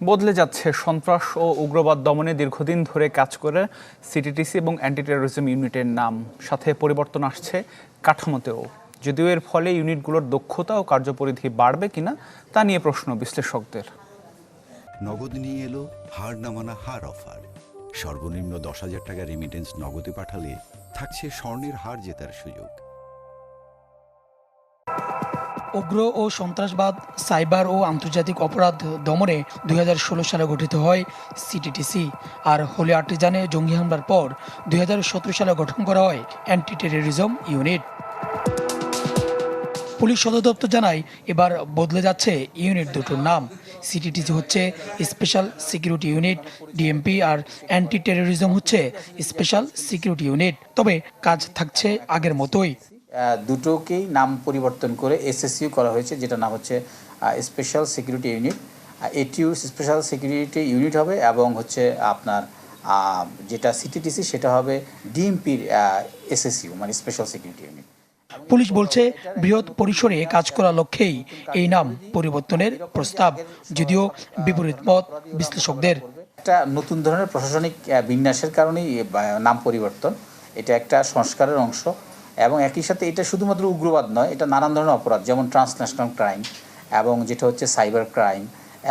বদলে যাচ্ছে সন্ত্রাস ও উগ্রবাদ দমনে দীর্ঘদিন ধরে কাজ করে সিটিটিসি এবং অ্যান্টি টেরোরিজম ইউনিটের নাম, সাথে পরিবর্তন আসছে কাঠামোতেও। যদিও এর ফলে ইউনিটগুলোর দক্ষতা ও কার্যপরিধি বাড়বে কিনা তা নিয়ে প্রশ্ন বিশ্লেষকদের। নগদ নিয়ে এলো হার না মানা হার অফার। সর্বনিম্ন 10,000 টাকা রেমিটেন্স নগদে পাঠালে থাকছে স্বর্ণের হার জেতার সুযোগ। উগ্র ও সন্ত্রাসবাদ, সাইবার ও আন্তর্জাতিক অপরাধ দমনে 2016 সালে গঠিত হয় সিটিটিসি। আর হোলি আর্টিজানে জঙ্গি হামলার পর 2017 সালে গঠন করা হয় অ্যান্টি টেরোরিজম ইউনিট। পুলিশ সদর দপ্তর জানায় এবার বদলে যাচ্ছে ইউনিট দুটোর নাম। সিটিটিসি হচ্ছে স্পেশাল সিকিউরিটি ইউনিট ডিএমপি, আর অ্যান্টি টেরোরিজম হচ্ছে স্পেশাল সিকিউরিটি ইউনিট। তবে কাজ থাকছে আগের মতোই। দুটোকেই নাম পরিবর্তন করে এসএসইউ করা হয়েছে, যেটা নাম হচ্ছে স্পেশাল সিকিউরিটি ইউনিট। এটিও স্পেশাল সিকিউরিটি ইউনিট হবে এবং হচ্ছে আপনার যেটা সিটিটিসি সেটা হবে ডিএমপির এসএসইউ, মানে স্পেশাল সিকিউরিটি ইউনিট। পুলিশ বলছে বৃহৎ পরিসরে কাজ করার লক্ষ্যেই এই নাম পরিবর্তনের প্রস্তাব, যদিও বিপরীত মত বিশ্লেষকদের। একটা নতুন ধরনের প্রশাসনিক বিন্যাসের কারণেই নাম পরিবর্তন, এটা একটা সংস্কারের অংশ এবং একই সাথে এটা শুধুমাত্র উগ্রবাদ নয়, এটা নানান ধরনের অপরাধ যেমন ট্রান্সন্যাশনাল ক্রাইম এবং যেটা হচ্ছে সাইবার ক্রাইম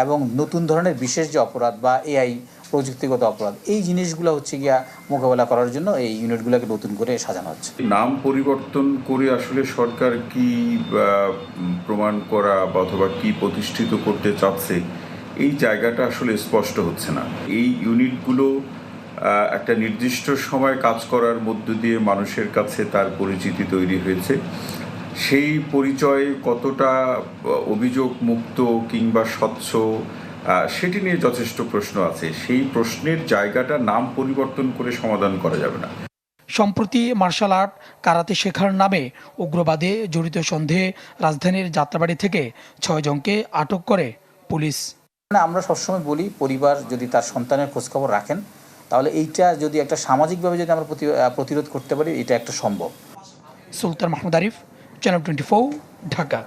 এবং নতুন ধরনের বিশেষ যে অপরাধ বা এআই প্রযুক্তিগত অপরাধ, এই জিনিসগুলো হচ্ছে গিয়া মোকাবেলা করার জন্য এই ইউনিটগুলোকে নতুন করে সাজানো হচ্ছে। নাম পরিবর্তন করে আসলে সরকার কি প্রমাণ করা অথবা কি প্রতিষ্ঠিত করতে চাচ্ছে এই জায়গাটা আসলে স্পষ্ট হচ্ছে না। এই ইউনিটগুলো একটা নির্দিষ্ট সময় কাজ করার মধ্য দিয়ে মানুষের কাছে তার পরিচিতি তৈরি হয়েছে। সেই পরিচয় কতটা অভিযোগ মুক্ত কিংবা স্বচ্ছ সেটি নিয়ে যথেষ্ট প্রশ্ন আছে। সেই প্রশ্নের জায়গাটা নাম পরিবর্তন করে সমাধান করা যাবে না। সম্প্রতি মার্শাল আর্ট কারাতে শেখার নামে উগ্রবাদে জড়িত সন্দেহে রাজধানীর যাত্রাবাড়ি থেকে 6 জনকে আটক করে পুলিশ। আমরা সবসময় বলি, পরিবার যদি তার সন্তানের খোঁজখবর রাখেন তাহলে এইটা যদি একটা সামাজিকভাবে যদি আমরা প্রতিরোধ করতে পারি, এটা একটা সম্ভব। সুলতান মাহমুদ আরিফ, চ্যানেল 24, ঢাকা।